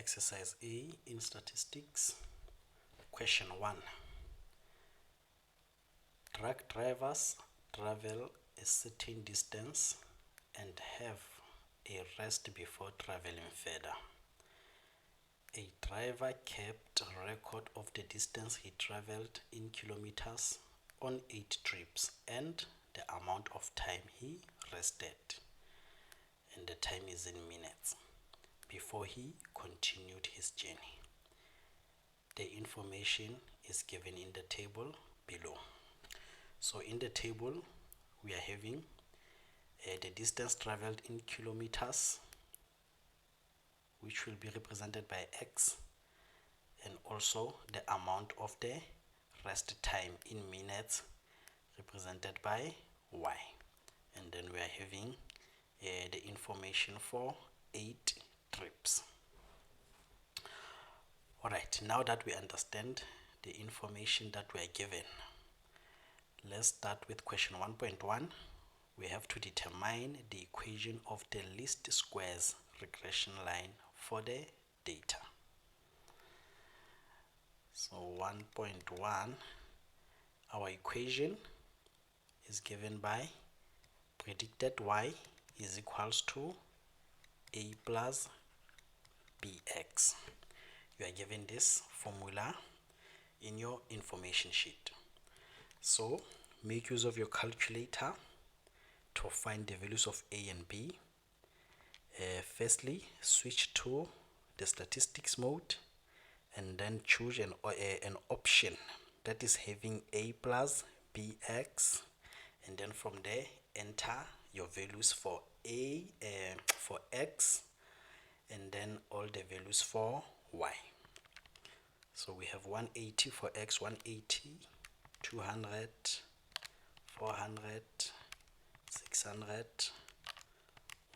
Exercise A in statistics. Question 1. Truck drivers travel a certain distance and have a rest before traveling further. A driver kept record of the distance he traveled in kilometers on 8 trips and the amount of time he rested, and the time is in minutes, before he continued his journey. The information is given in the table below. So in the table we are having the distance traveled in kilometers, which will be represented by X, and also the amount of the rest time in minutes, represented by Y. And then we are having the information for 8 trips. Alright, now that we understand the information that we are given, let's start with question 1.1. We have to determine the equation of the least squares regression line for the data. So 1.1, our equation is given by predicted Y is equals to A plus BX. You are given this formula in your information sheet. So make use of your calculator to find the values of A and B. Firstly, switch to the statistics mode and then choose an option that is having A plus BX, and then from there enter your values for for X, and then all the values for Y. So we have 180 for X, 180, 200, 400, 600,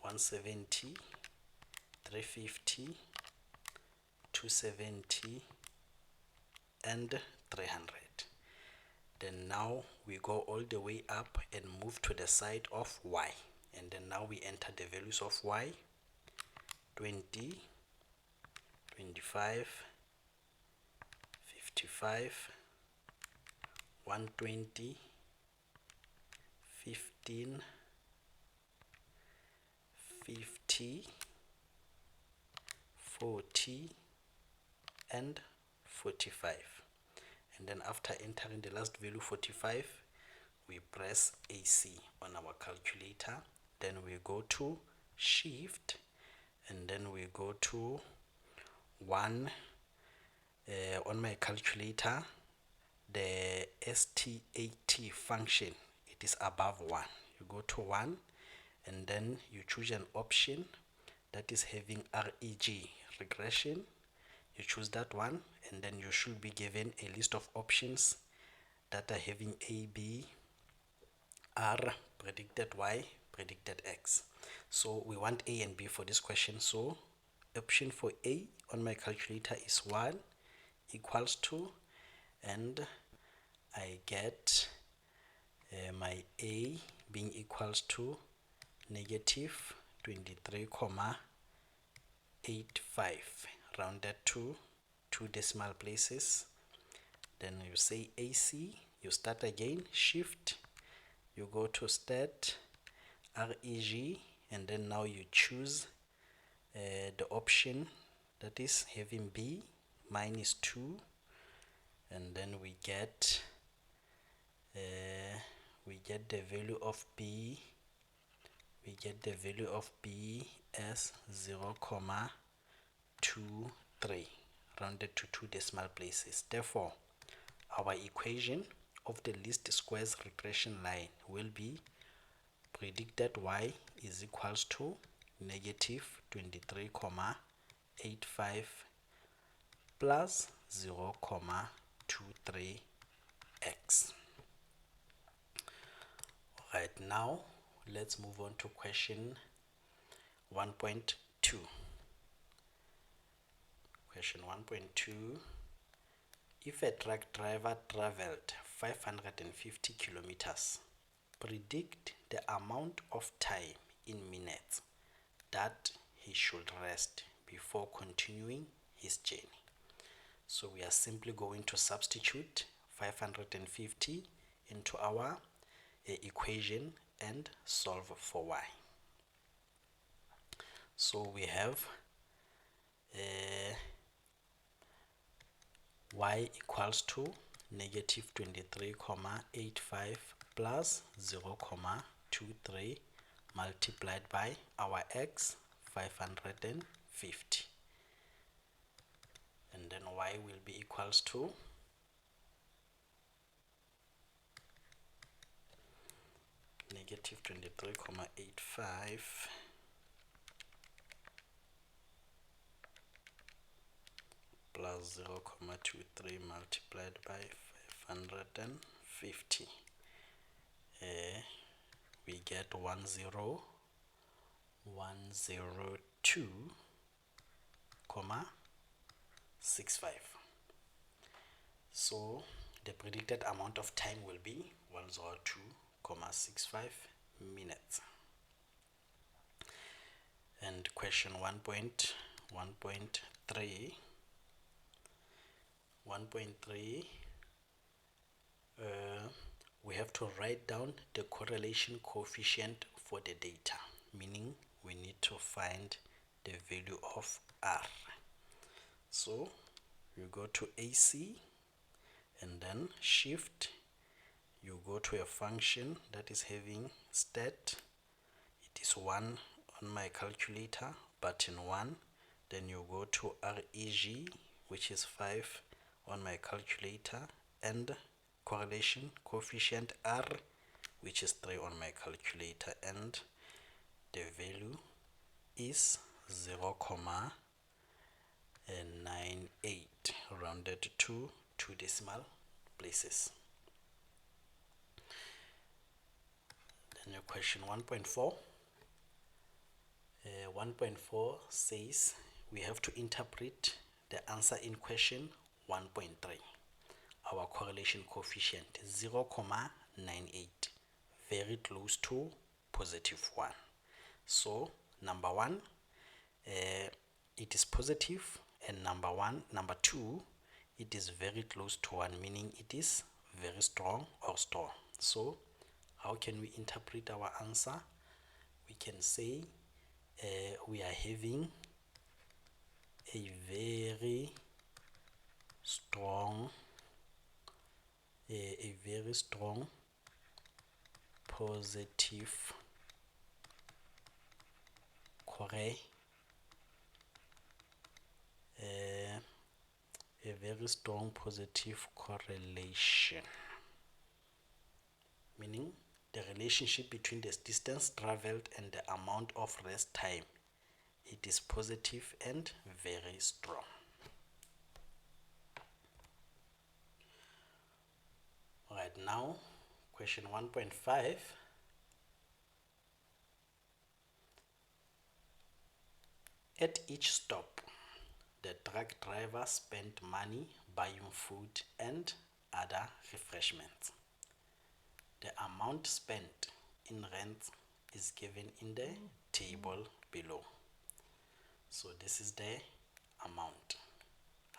170, 350, 270, and 300. Then now we go all the way up and move to the side of Y, and then now we enter the values of Y: 20, 25, 55, 120, 15, 50, 40, and 45. And then after entering the last value 45, we press AC on our calculator. Then we go to shift, and then we go to 1. On my calculator, the STAT function, it is above 1. You go to 1, and then you choose an option that is having REG, regression. You choose that one, and then you should be given a list of options that are having A, B, R, predicted Y, predicted X. So we want A and B for this question. So option for A on my calculator is 1 equals to, and I get my A being equals to negative 23.85, rounded to 2 decimal places. Then you say AC, you start again, shift, you go to stat, REG, and then now you choose the option that is having B minus 2, and then we get the value of B. We get the value of B as 0.23, rounded to 2 decimal places. Therefore, our equation of the least squares regression line will be predicted Y is equals to negative 23.85 plus 0.23x. Right now, let's move on to question 1.2. Question 1.2. If a truck driver traveled 550 kilometers, predict the amount of time in minutes that he should rest before continuing his journey. So we are simply going to substitute 550 into our equation and solve for y. So we have y equals to negative 23,85 plus 0,23 multiplied by our x 550, and then y will be equals to negative 23,85 plus 0,23 multiplied by 550. We get 10102,65. So the predicted amount of time will be 102,65 minutes. And question 1.3 we have to write down the correlation coefficient for the data, meaning we need to find the value of R. So you go to AC and then shift, you go to a function that is having stat, it is 1 on my calculator, button 1, then you go to REG, which is 5 on my calculator, and correlation coefficient R, which is 3 on my calculator, and the value is 0,98 rounded to 2 decimal places. Then your question 1.4. 1.4 says we have to interpret the answer in question 1.3. Our correlation coefficient is 0,98, very close to positive 1. So number 1, it is positive, and number 2, it is very close to 1, meaning it is very strong or strong. So how can we interpret our answer? We can say we are having a very strong positive correlation, meaning the relationship between the distance traveled and the amount of rest time, it is positive and very strong. Alright, now question 1.5. At each stop, the truck driver spent money buying food and other refreshments. The amount spent in rent is given in the table below. So this is the amount: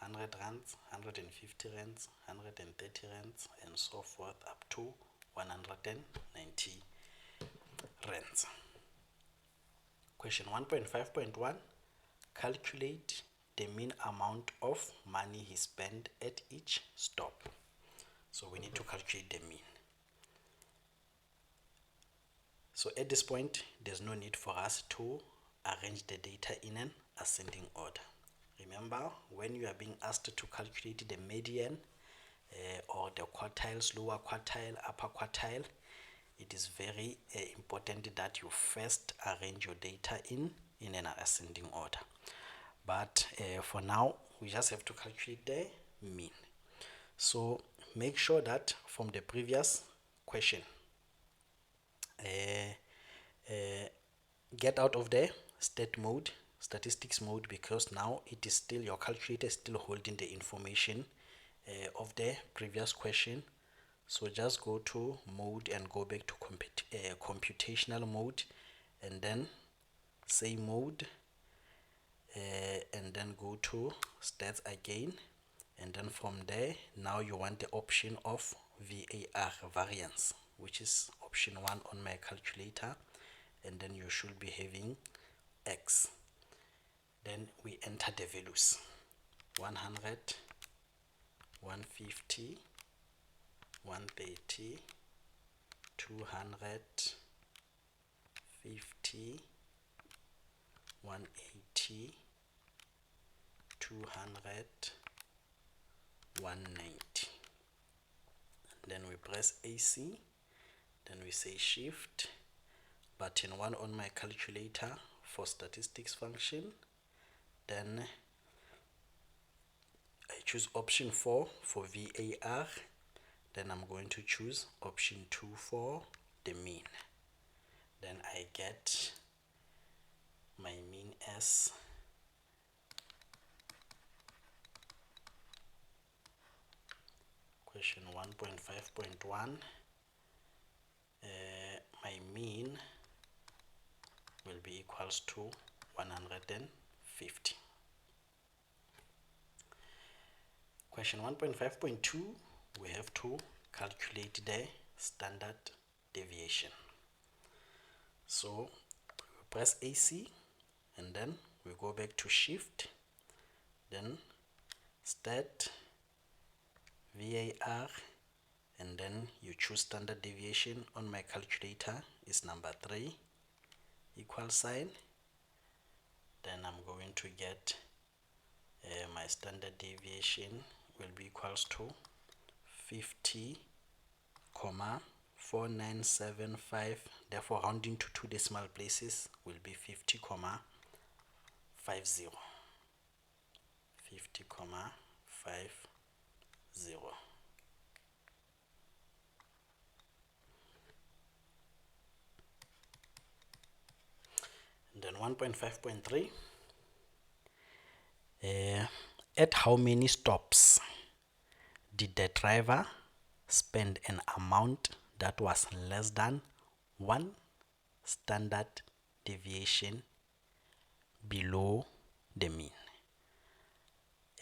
100 rands, 150 rands, 130 rands, and so forth up to 190 rands. Question 1.5.1. Calculate the mean amount of money he spent at each stop. So we need to calculate the mean. So at this point, there's no need for us to arrange the data in an ascending order. Remember, when you are being asked to calculate the median or the quartiles, lower quartile, upper quartile, it is very important that you first arrange your data in an ascending order. But for now, we just have to calculate the mean. So make sure that from the previous question, get out of the statistics mode, because now it is still, your calculator is still holding the information of the previous question. So just go to mode and go back to computational mode, and then say mode, and then go to stats again, and then from there now you want the option of VAR, variance, which is option 1 on my calculator, and then you should be having X. Then we enter the values: 100, 150, 130, 200, 50, 180, 200, 190. Then we press AC, then we say shift button 1 on my calculator for statistics function, then I choose option 4 for VAR, then I'm going to choose option 2 for the mean. Then I get my mean as question 1.5.1. My mean will be equals to 150. Question 1.5.2, we have to calculate the standard deviation. So we press AC, and then we go back to shift, then stat VAR, and then you choose standard deviation. On my calculator is number 3, equal sign. Then I'm going to get my standard deviation will be equals to 50,4975. Therefore rounding to 2 decimal places will be 50,50. 50,50. And then 1.5.3, at how many stops did the driver spend an amount that was less than 1 standard deviation below the mean?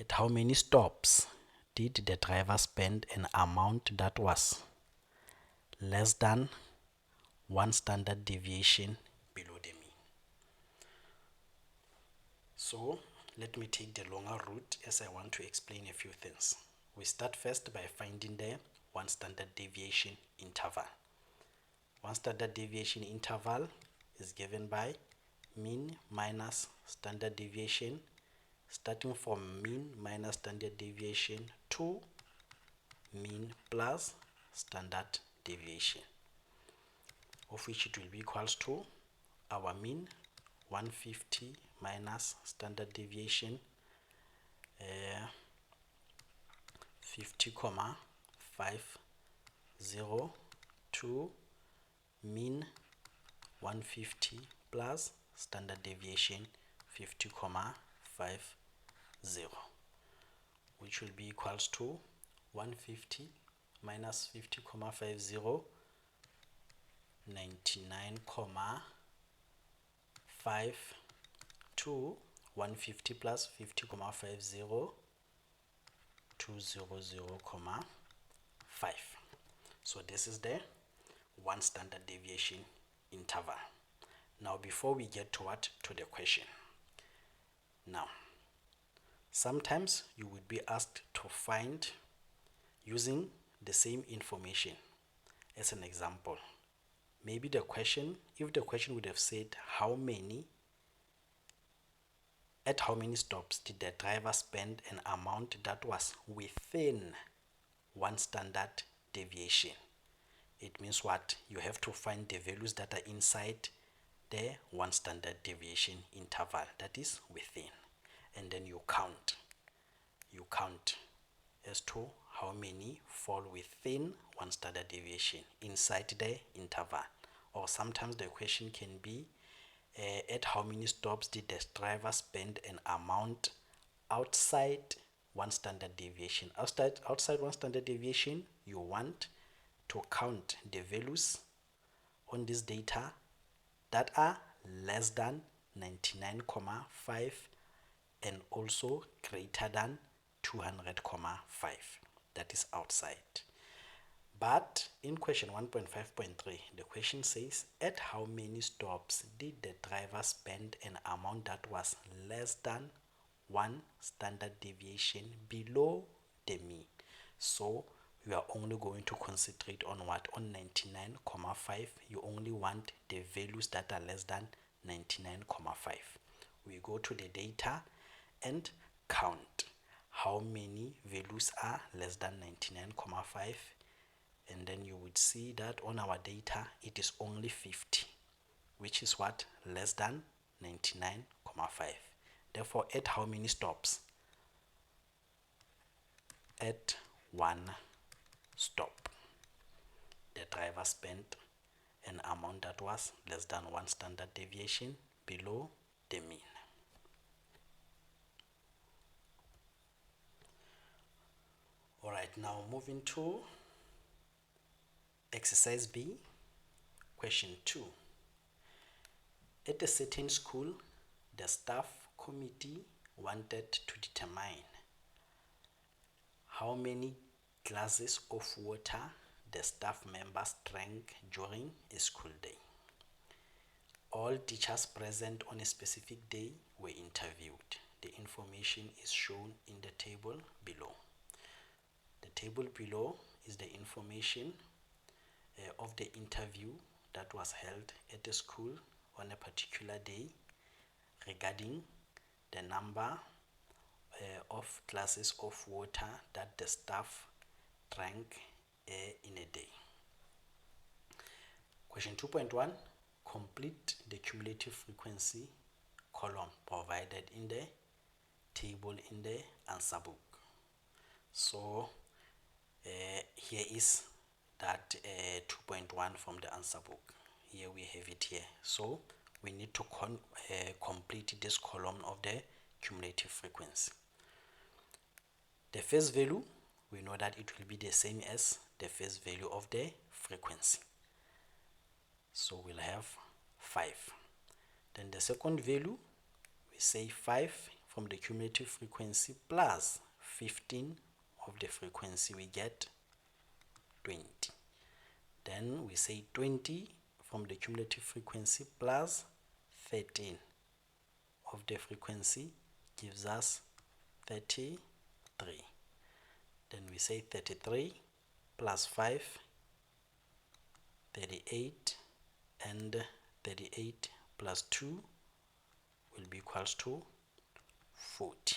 At how many stops did the driver spend an amount that was less than 1 standard deviation below the mean? So let me take the longer route as I want to explain a few things. We start first by finding the 1 standard deviation interval. 1 standard deviation interval is given by mean minus standard deviation, starting from mean minus standard deviation to mean plus standard deviation, of which it will be equals to our mean 150 minus standard deviation 50,50 to mean 150 plus standard deviation 50,50, which will be equals to 150 minus 50,50, 99,5 to 150 plus 50,50, 200,5. So this is the 1 standard deviation interval. Now before we get to the question, now sometimes you would be asked to find using the same information. As an example, maybe the question, if the question would have said at how many stops did the driver spend an amount that was within 1 standard deviation, it means what? You have to find the values that are inside the 1 standard deviation interval, that is within, and then you count as to how many fall within 1 standard deviation inside the interval. Or sometimes the question can be at how many stops did the driver spend an amount outside 1 standard deviation. Outside 1 standard deviation, you want to count the values on this data that are less than 99,5 and also greater than 200,5. That is outside. But in question 1.5.3, the question says, at how many stops did the driver spend an amount that was less than 1 standard deviation below the mean? So you are only going to concentrate on what? On 99,5. You only want the values that are less than 99,5. We go to the data and count how many values are less than 99,5, and then you would see that on our data it is only 50, which is what? Less than 99,5. Therefore, at how many stops? At one stop, the driver spent an amount that was less than 1 standard deviation below the mean. Alright, now moving to exercise B, question 2. At a certain school, the staff committee wanted to determine how many glasses of water the staff members drank during a school day. All teachers present on a specific day were interviewed. The information is shown in the table below. The table below is the information of the interview that was held at the school on a particular day regarding the number of glasses of water that the staff drank in a day. Question 2.1, complete the cumulative frequency column provided in the table in the answer book. So here is that 2.1 from the answer book. Here we have it here. So we need to complete this column of the cumulative frequency. The first value, we know that it will be the same as the first value of the frequency. So we'll have 5. Then the second value, we say 5 from the cumulative frequency plus 15 of the frequency, we get 20. Then we say 20 from the cumulative frequency plus 13 of the frequency gives us 33. Then we say 33 plus 5, 38, and 38 plus 2 will be equals to 40.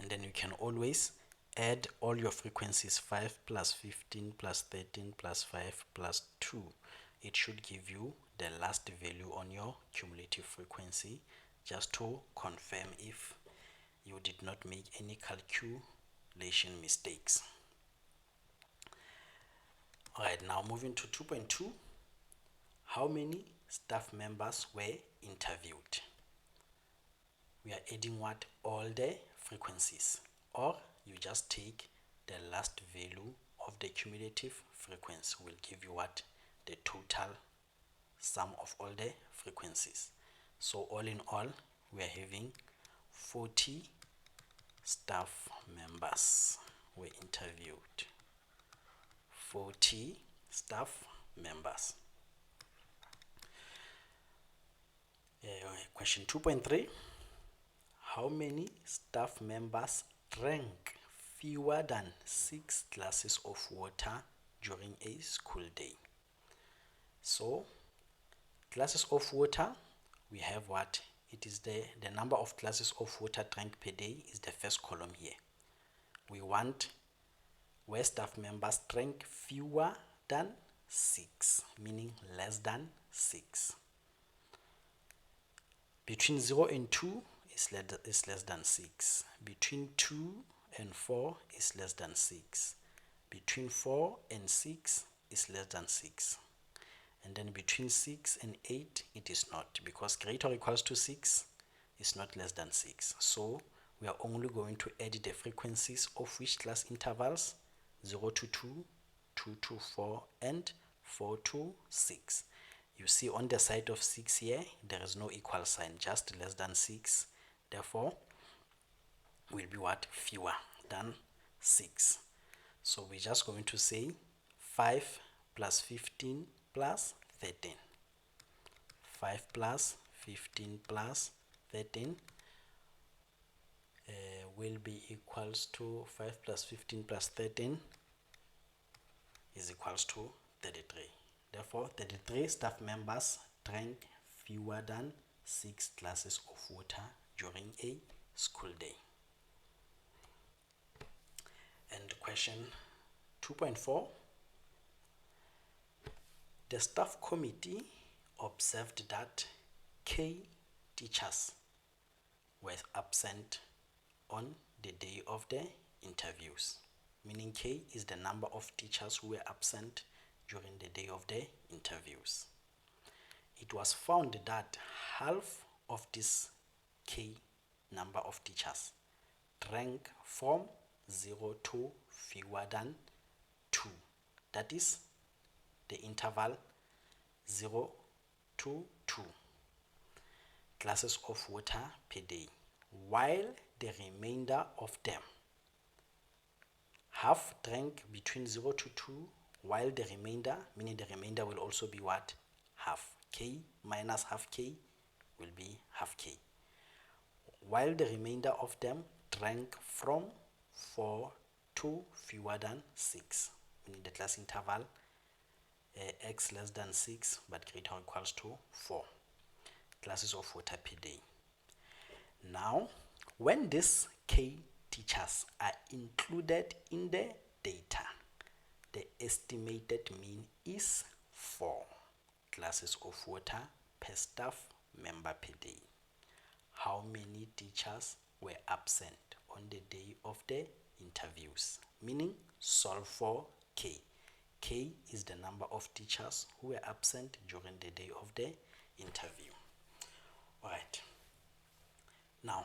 And then you can always add all your frequencies, 5 plus 15 plus 13 plus 5 plus 2. It should give you the last value on your cumulative frequency, just to confirm if you did not make any calculation mistakes. Alright, now moving to 2.2. How many staff members were interviewed? We are adding what? All the frequencies, or you just take the last value of the cumulative frequency will give you what? The total sum of all the frequencies. So all in all, we are having 40 staff members were interviewed. 40 staff members. Question 2.3. How many staff members drank fewer than 6 glasses of water during a school day? So, glasses of water, we have what? It is the number of glasses of water drank per day is the first column here. We want where staff members drank fewer than 6, meaning less than 6. Between 0 and 2 is less than 6. Between 2 and 4 is less than 6. Between 4 and 6 is less than 6. And then between 6 and 8 it is not, because greater or equals to 6 is not less than 6. So we are only going to add the frequencies of which class intervals? 0 to 2, 2 to 4, and 4 to 6. You see on the side of 6 here, there is no equal sign, just less than 6. Therefore, will be what? Fewer than 6. So we're just going to say 5 plus 15 plus 13. 5 plus 15 plus 13 will be equals to 5 plus 15 plus 13 is equals to 33. Therefore, 33 staff members drank fewer than 6 glasses of water during a school day. And question 2.4. The staff committee observed that K teachers were absent on the day of the interviews, meaning K is the number of teachers who were absent during the day of the interviews. It was found that half of this K number of teachers drank from 0 to fewer than 2. That is the interval 0 to 2 glasses of water per day, while the remainder of them, half drank between 0 to 2, while the remainder, meaning the remainder will also be what? Half. K minus half K will be half K. While the remainder of them drank from 4 to fewer than 6, meaning the class interval x less than 6 but greater or equals to 4 glasses of water per day. Now, when these K teachers are included in the data, the estimated mean is 4 glasses of water per staff member per day. How many teachers were absent on the day of the interviews? Meaning, solve for K. K is the number of teachers who were absent during the day of the interview. Alright. Now,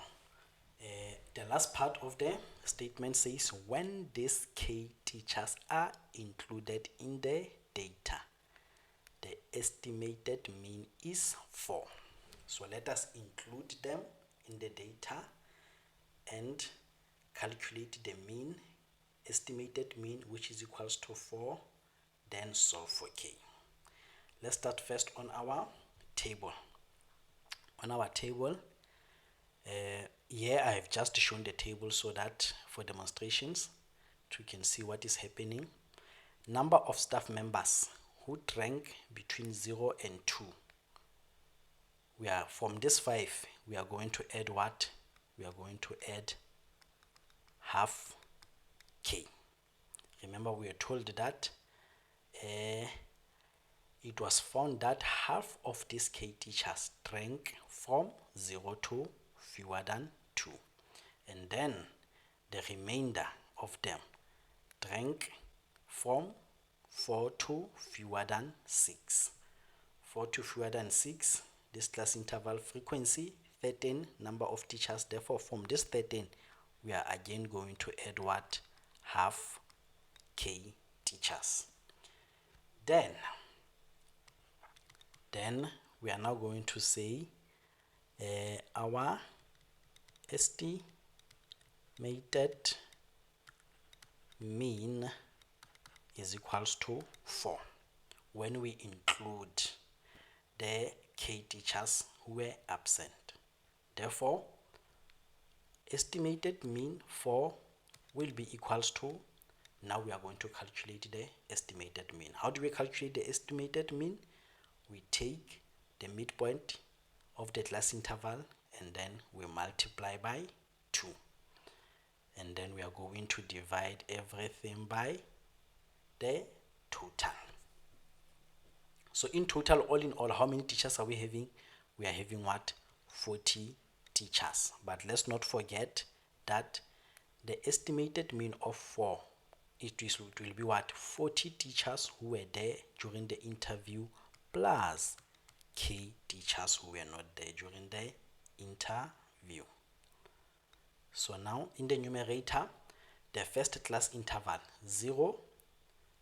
the last part of the statement says when these K teachers are included in the data, the estimated mean is 4. So let us include them in the data and calculate the mean, estimated mean, which is equals to 4, then solve for K. Let's start first on our table. On our table, here I have just shown the table so that for demonstrations you can see what is happening. Number of staff members who drank between 0 and 2. We are from this 5, we are going to add what? We are going to add half K. Remember, we are told that it was found that half of these K teachers drank from 0 to fewer than 2. And then the remainder of them drank from 4 to fewer than 6. 4 to fewer than 6, this class interval frequency, 13 number of teachers. Therefore, from this 13, we are again going to add what? Half K teachers. Then we are now going to say our estimated mean is equals to 4 when we include the K teachers who were absent. Therefore, estimated mean 4 will be equals to, now we are going to calculate the estimated mean. How do we calculate the estimated mean? We take the midpoint of the class interval and then we multiply by 2. And then we are going to divide everything by the total. So in total, all in all, how many teachers are we having? We are having what? 40 teachers. But let's not forget that the estimated mean of 4, it will be what? 40 teachers who were there during the interview plus K teachers who were not there during the interview. So now in the numerator, the first class interval 0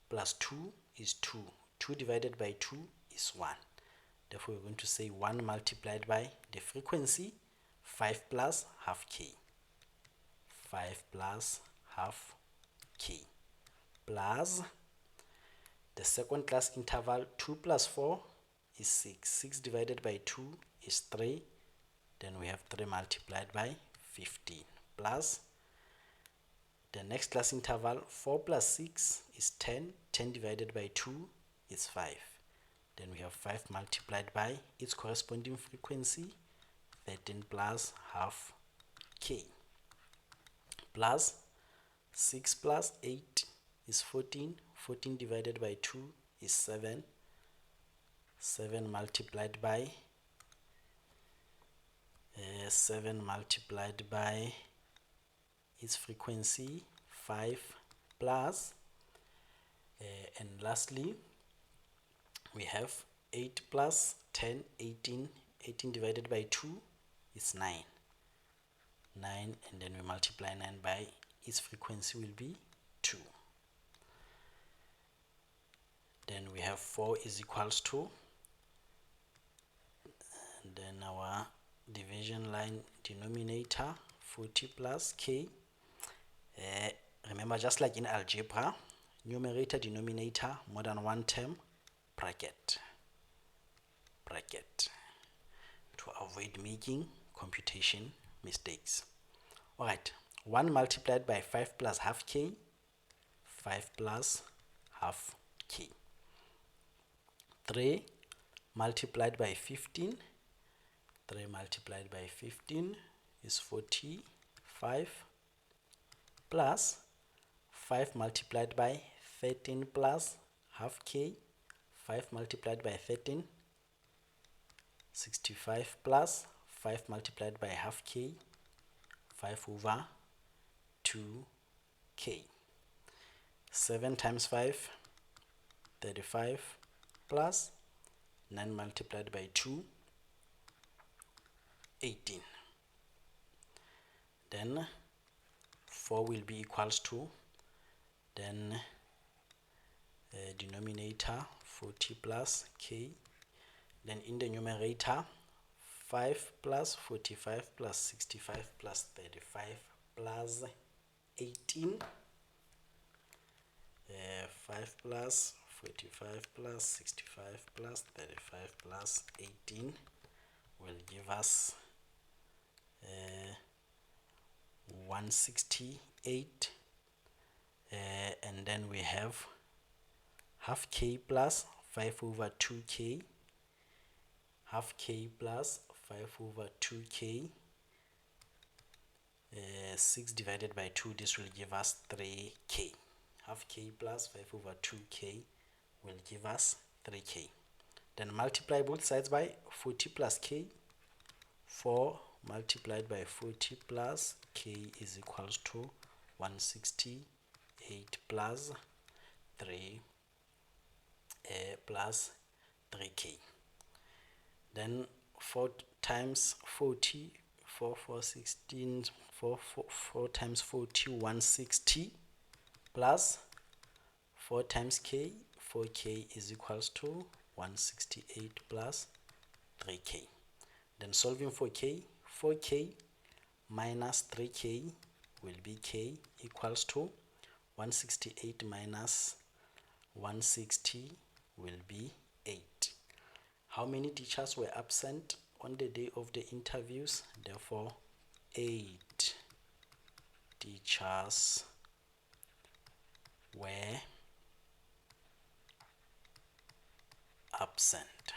plus 2 is 2. 2 divided by 2 is 1. Therefore, we're going to say 1 multiplied by the frequency 5 plus half k, 5 plus half k, plus the second class interval 2 plus 4 is 6, 6 divided by 2 is 3, then we have 3 multiplied by 15, plus the next class interval 4 plus 6 is 10, 10 divided by 2 is 5, then we have 5 multiplied by its corresponding frequency, 13 plus half k, plus 6 plus 8 is 14, 14 divided by 2 is 7, 7 multiplied by 7 multiplied by its frequency 5, plus and lastly we have 8 plus 10, 18, 18 divided by 2 is 9, 9, and then we multiply 9 by its frequency will be 2. Then we have 4 is equals to, and then our division line denominator 40 plus k. Remember, just like in algebra, numerator denominator more than one term, bracket, bracket, to avoid making computation mistakes. Alright, 1 multiplied by 5 plus half k, 5 plus half k. 3 multiplied by 15, 3 multiplied by 15 is 45, plus 5 multiplied by 13 plus half k, 5 multiplied by 13, 65, plus 5 multiplied by half k, 5 over 2k. 7 times 5, 35, plus 9 multiplied by 2, 18. Then 4 will be equals to, then denominator 40 plus k, then in the numerator 5 plus 45 plus 65 plus 35 plus 18, 5 plus 45 plus 65 plus 35 plus 18 will give us 168, and then we have half k plus 5 over 2k, half k plus 5 over 2k, 6 divided by 2, this will give us 3k. Half k plus 5 over 2k will give us 3k. Then multiply both sides by 40 plus k. 4 multiplied by 40 plus k is equals to 168 plus 3 plus 3k. Then 4 times 40, 4 16, 4 times 40, 160, plus 4 times k, 4k is equals to 168 plus 3k. Then solving for k, 4k minus 3k will be k equals to 168 minus 160 will be 8. How many teachers were absent on the day of the interviews? Therefore, 8 teachers were absent.